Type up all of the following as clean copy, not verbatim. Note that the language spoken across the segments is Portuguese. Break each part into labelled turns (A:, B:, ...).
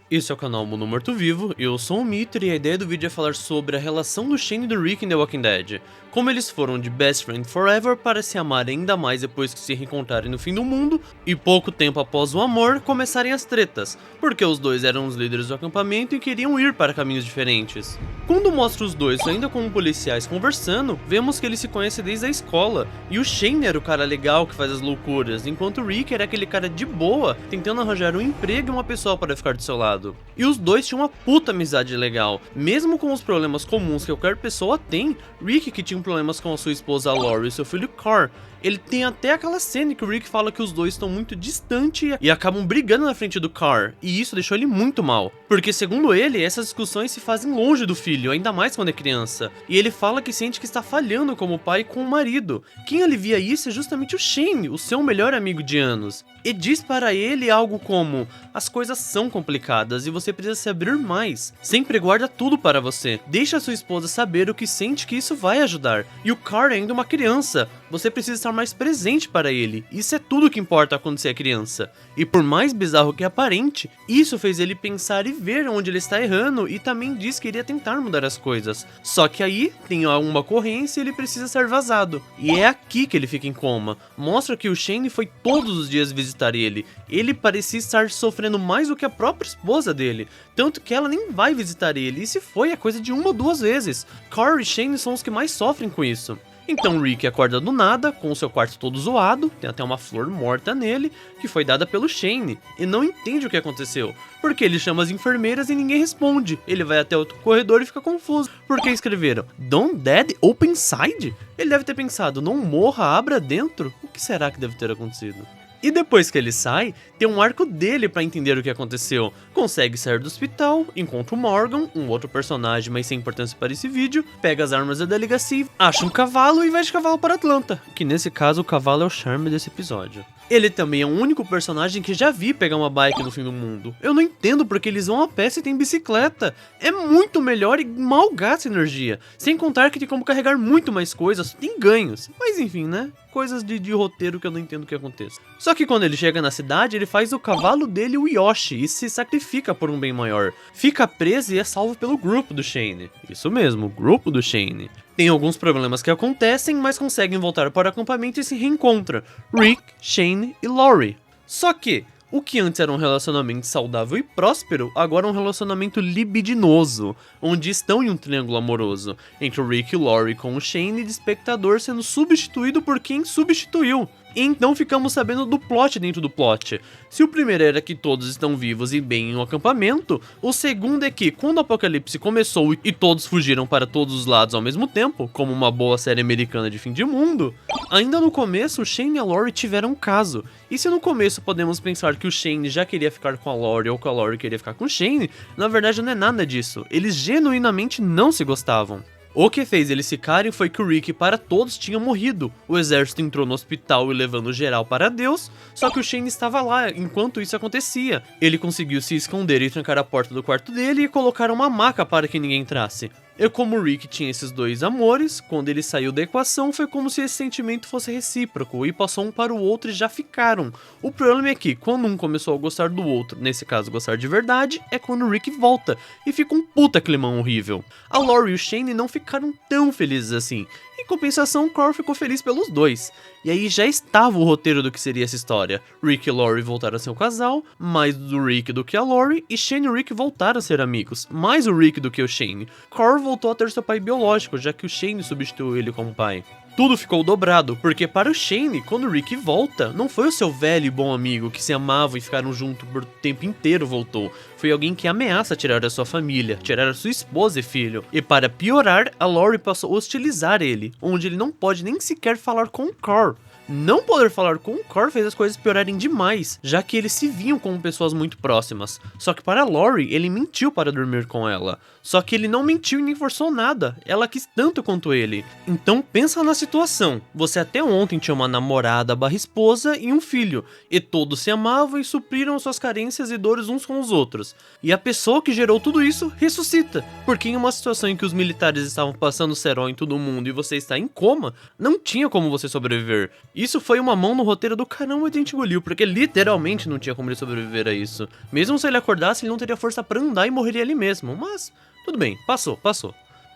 A: Esse é o canal Mundo Morto Vivo, eu sou o Mitter e a ideia do vídeo é falar sobre a relação do Shane e do Rick em The Walking Dead. Como eles foram de best friend forever para se amarem ainda mais depois que se reencontrarem no fim do mundo, e pouco tempo após o amor, começarem as tretas, porque os dois eram os líderes do acampamento e queriam ir para caminhos diferentes. Quando mostra os dois ainda como policiais conversando, vemos que eles se conhecem desde a escola, e o Shane era o cara legal que faz as loucuras, enquanto o Rick era aquele cara de boa, tentando arranjar um emprego e uma pessoa para ficar do seu lado. E os dois tinham uma puta amizade legal, mesmo com os problemas comuns que qualquer pessoa tem. Rick, que tinha problemas com a sua esposa Lori e seu filho Carl, ele tem até aquela cena que o Rick fala que os dois estão muito distantes e acabam brigando na frente do Carl, e isso deixou ele muito mal, porque segundo ele, essas discussões se fazem longe do filho, ainda mais quando é criança, e ele fala que sente que está falhando como pai com o marido. Quem alivia isso é justamente o Shane, o seu melhor amigo de anos, e diz para ele algo como: as coisas são complicadas e você precisa se abrir mais, sempre guarda tudo para você, deixa sua esposa saber o que sente, que isso vai ajudar, e o Carl é ainda uma criança, você precisa estar mais presente para ele, isso é tudo que importa quando você é criança. E por mais bizarro que aparente, isso fez ele pensar e ver onde ele está errando, e também diz que iria tentar mudar as coisas. Só que aí tem alguma ocorrência e ele precisa ser vazado, e é aqui que ele fica em coma. Mostra que o Shane foi todos os dias visitar ele parecia estar sofrendo mais do que a própria esposa dele, tanto que ela nem vai visitar ele, e se foi é coisa de uma ou duas vezes. Carl e Shane são os que mais sofrem com isso. Então Rick acorda do nada, com o seu quarto todo zoado, tem até uma flor morta nele, que foi dada pelo Shane, e não entende o que aconteceu, porque ele chama as enfermeiras e ninguém responde. Ele vai até outro corredor e fica confuso, porque escreveram Don't Dead Open Side? Ele deve ter pensado, não morra, abra dentro? O que será que deve ter acontecido? E depois que ele sai, tem um arco dele pra entender o que aconteceu. Consegue sair do hospital, encontra o Morgan, um outro personagem mas sem importância para esse vídeo, pega as armas da delegacia, acha um cavalo e vai de cavalo para Atlanta, que nesse caso o cavalo é o charme desse episódio. Ele também é o único personagem que já vi pegar uma bike no fim do mundo. Eu não entendo porque eles vão a pé se tem bicicleta. É muito melhor e mal gasta energia. Sem contar que tem como carregar muito mais coisas, tem ganhos. Mas enfim, né? Coisas de roteiro que eu não entendo o que aconteça. Só que quando ele chega na cidade, ele faz o cavalo dele o Yoshi e se sacrifica por um bem maior. Fica preso e é salvo pelo grupo do Shane. Isso mesmo, o grupo do Shane. Tem alguns problemas que acontecem, mas conseguem voltar para o acampamento e se reencontram. Rick, Shane e Lori. Só que o que antes era um relacionamento saudável e próspero, agora é um relacionamento libidinoso, onde estão em um triângulo amoroso, entre o Rick e Lori com o Shane de espectador sendo substituído por quem substituiu. E então ficamos sabendo do plot dentro do plot. Se o primeiro era que todos estão vivos e bem em um acampamento, o segundo é que quando o apocalipse começou e todos fugiram para todos os lados ao mesmo tempo, como uma boa série americana de fim de mundo, ainda no começo o Shane e a Lori tiveram um caso. E se no começo podemos pensar que o Shane já queria ficar com a Lori ou que a Lori queria ficar com o Shane, na verdade não é nada disso, eles genuinamente não se gostavam. O que fez eles ficarem foi que o Rick para todos tinha morrido, o exército entrou no hospital e levando geral para Deus, só que o Shane estava lá enquanto isso acontecia. Ele conseguiu se esconder e trancar a porta do quarto dele e colocar uma maca para que ninguém entrasse. E como o Rick tinha esses dois amores, quando ele saiu da equação foi como se esse sentimento fosse recíproco e passou um para o outro e já ficaram. O problema é que quando um começou a gostar do outro, nesse caso gostar de verdade, é quando o Rick volta e fica um puta climão horrível. A Lori e o Shane não ficaram tão felizes assim. Em compensação, Carl ficou feliz pelos dois. E aí já estava o roteiro do que seria essa história. Rick e Lori voltaram a ser um casal, mais do Rick do que a Lori, e Shane e Rick voltaram a ser amigos, mais o Rick do que o Shane. Carl voltou a ter seu pai biológico, já que o Shane substituiu ele como pai. Tudo ficou dobrado, porque para o Shane, quando o Rick volta, não foi o seu velho e bom amigo que se amavam e ficaram juntos por tempo inteiro voltou. Foi alguém que ameaça tirar a sua família, tirar a sua esposa e filho. E para piorar, a Lori passou a hostilizar ele, onde ele não pode nem sequer falar com o Carl. Não poder falar com o Carl fez as coisas piorarem demais, já que eles se viam como pessoas muito próximas. Só que para Lori, ele mentiu para dormir com ela. Só que ele não mentiu e nem forçou nada, ela quis tanto quanto ele. Então pensa na situação, você até ontem tinha uma namorada barra esposa e um filho, e todos se amavam e supriram suas carências e dores uns com os outros. E a pessoa que gerou tudo isso ressuscita, porque em uma situação em que os militares estavam passando cerol em todo mundo e você está em coma, não tinha como você sobreviver. Isso foi uma mão no roteiro do caramba de a gente engoliu, porque literalmente não tinha como ele sobreviver a isso. Mesmo se ele acordasse, ele não teria força pra andar e morreria ali mesmo, mas tudo bem, passou.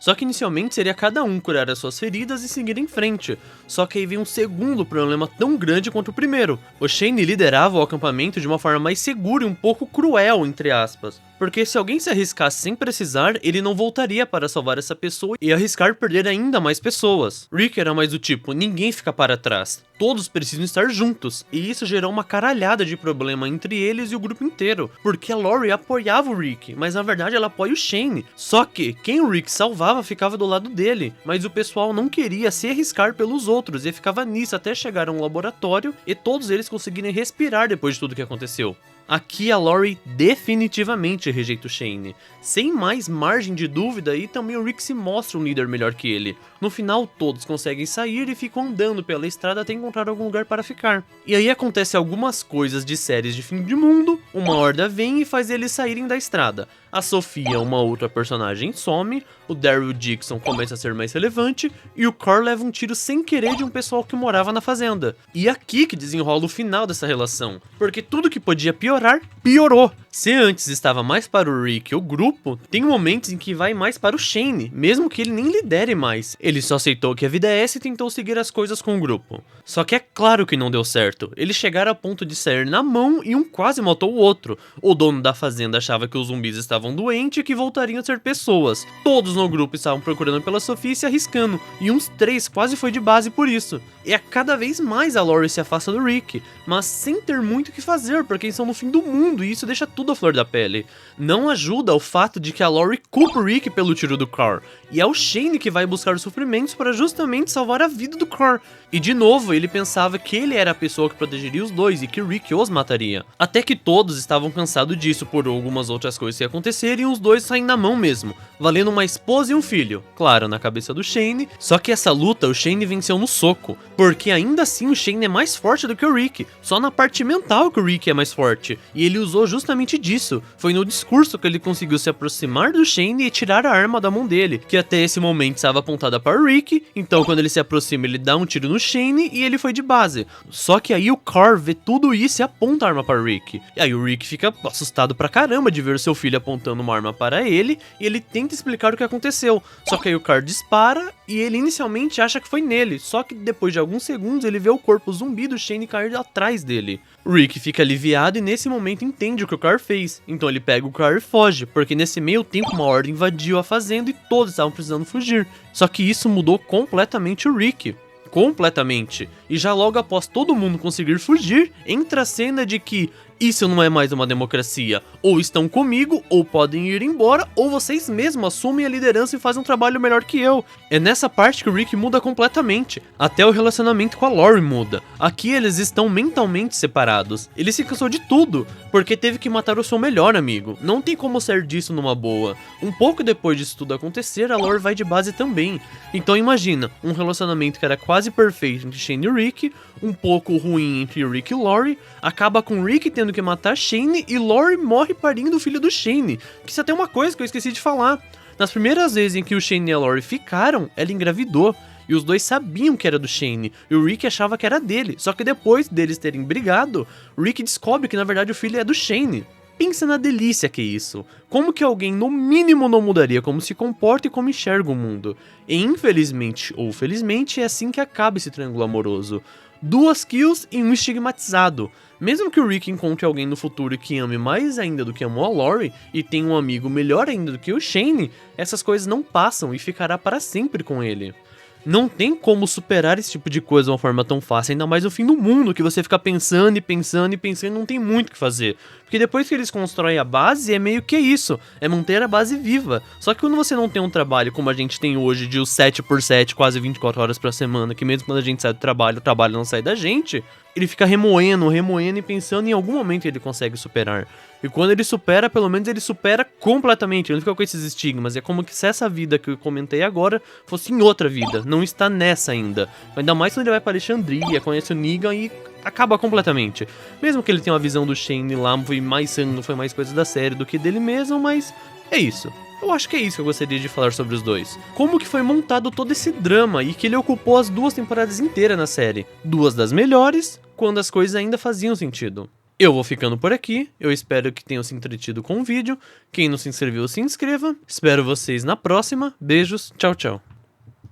A: Só que inicialmente seria cada um curar as suas feridas e seguir em frente. Só que aí vem um segundo problema tão grande quanto o primeiro. O Shane liderava o acampamento de uma forma mais segura e um pouco cruel, entre aspas. Porque se alguém se arriscasse sem precisar, ele não voltaria para salvar essa pessoa e arriscar perder ainda mais pessoas. Rick era mais do tipo, ninguém fica para trás. Todos precisam estar juntos, e isso gerou uma caralhada de problema entre eles e o grupo inteiro, porque a Lori apoiava o Rick, mas na verdade ela apoia o Shane. Só que quem o Rick salvava ficava do lado dele, mas o pessoal não queria se arriscar pelos outros e ficava nisso até chegar a um laboratório e todos eles conseguirem respirar depois de tudo que aconteceu. Aqui a Lori definitivamente rejeita o Shane, sem mais margem de dúvida, e também o Rick se mostra um líder melhor que ele. No final todos conseguem sair e ficam andando pela estrada até encontrar algum lugar para ficar. E aí acontece algumas coisas de séries de fim de mundo, uma horda vem e faz eles saírem da estrada. A Sofia, uma outra personagem, some, o Daryl Dixon começa a ser mais relevante e o Carl leva um tiro sem querer de um pessoal que morava na fazenda. E aqui que desenrola o final dessa relação, porque tudo que podia piorar, piorou. Se antes estava mais para o Rick e o grupo, tem momentos em que vai mais para o Shane, mesmo que ele nem lidere mais. Ele só aceitou que a vida é essa e tentou seguir as coisas com o grupo. Só que é claro que não deu certo. Eles chegaram a ponto de sair na mão e um quase matou o outro. O dono da fazenda achava que os zumbis estavam doentes e que voltariam a ser pessoas. Todos no grupo estavam procurando pela Sofia e se arriscando, e uns 3 quase foi de base por isso. E a cada vez mais a Lori se afasta do Rick, mas sem ter muito o que fazer, porque eles estão no fim do mundo e isso deixa tudo à flor da pele. Não ajuda o fato de que a Lori culpa o Rick pelo tiro do Carl, e é o Shane que vai buscar os suprimentos para justamente salvar a vida do Carl. E de novo, ele pensava que ele era a pessoa que protegeria os dois e que o Rick os mataria. Até que todos estavam cansados disso por algumas outras coisas que aconteceram e os dois saem na mão mesmo, valendo uma esposa e um filho. Claro, na cabeça do Shane, só que essa luta o Shane venceu no soco, porque ainda assim o Shane é mais forte do que o Rick, só na parte mental que o Rick é mais forte, e ele usou justamente disso. Foi no discurso que ele conseguiu se aproximar do Shane e tirar a arma da mão dele, que até esse momento estava apontada para o Rick, então quando ele se aproxima ele dá um tiro no Shane e ele foi de base. Só que aí o Carl vê tudo isso e aponta a arma para o Rick, e aí o Rick fica assustado pra caramba de ver seu filho apontando uma arma para ele, e ele tenta explicar o que aconteceu, só que aí o Carl dispara e ele inicialmente acha que foi nele, só que depois de alguns segundos ele vê o corpo zumbi do Shane cair atrás dele. Rick fica aliviado e nesse momento entende o que o Carl fez, então ele pega o Carl e foge, porque nesse meio tempo uma horda invadiu a fazenda e todos estavam precisando fugir. Só que isso mudou completamente o Rick. Completamente. E já logo após todo mundo conseguir fugir, entra a cena de que isso não é mais uma democracia. Ou estão comigo, ou podem ir embora, ou vocês mesmos assumem a liderança e fazem um trabalho melhor que eu. É nessa parte que o Rick muda completamente. Até o relacionamento com a Lori muda. Aqui eles estão mentalmente separados. Ele se cansou de tudo, porque teve que matar o seu melhor amigo. Não tem como sair disso numa boa. Um pouco depois disso tudo acontecer, a Lori vai de base também. Então imagina, um relacionamento que era quase perfeito entre Shane e Rick, um pouco ruim entre Rick e Lori, acaba com Rick tendo que matar Shane e Lori morre parindo o filho do Shane. Que isso até é uma coisa que eu esqueci de falar. Nas primeiras vezes em que o Shane e a Lori ficaram, ela engravidou. E os dois sabiam que era do Shane, e o Rick achava que era dele. Só que depois deles terem brigado, o Rick descobre que na verdade o filho é do Shane. Pensa na delícia que é isso. Como que alguém no mínimo não mudaria como se comporta e como enxerga o mundo. E infelizmente ou felizmente é assim que acaba esse triângulo amoroso. 2 kills e um estigmatizado. Mesmo que o Rick encontre alguém no futuro que ame mais ainda do que amou a Lori, e tenha um amigo melhor ainda do que o Shane, essas coisas não passam e ficará para sempre com ele. Não tem como superar esse tipo de coisa de uma forma tão fácil, ainda mais no fim do mundo, que você fica pensando e pensando e pensando e não tem muito o que fazer. Porque depois que eles constroem a base, é meio que isso, é manter a base viva. Só que quando você não tem um trabalho como a gente tem hoje, de 7x7, quase 24 horas por semana, que mesmo quando a gente sai do trabalho, o trabalho não sai da gente, ele fica remoendo e pensando e em algum momento ele consegue superar. E quando ele supera, pelo menos ele supera completamente, ele não fica com esses estigmas. É como que se essa vida que eu comentei agora fosse em outra vida, não está nessa ainda. Ainda mais quando ele vai para Alexandria, conhece o Negan e acaba completamente. Mesmo que ele tenha uma visão do Shane lá, foi mais coisa da série do que dele mesmo, mas é isso. Eu acho que é isso que eu gostaria de falar sobre os dois. Como que foi montado todo esse drama e que ele ocupou as 2 temporadas inteiras na série. 2 das melhores, quando as coisas ainda faziam sentido. Eu vou ficando por aqui, eu espero que tenham se entretido com o vídeo. Quem não se inscreveu, se inscreva. Espero vocês na próxima. Beijos, tchau, tchau.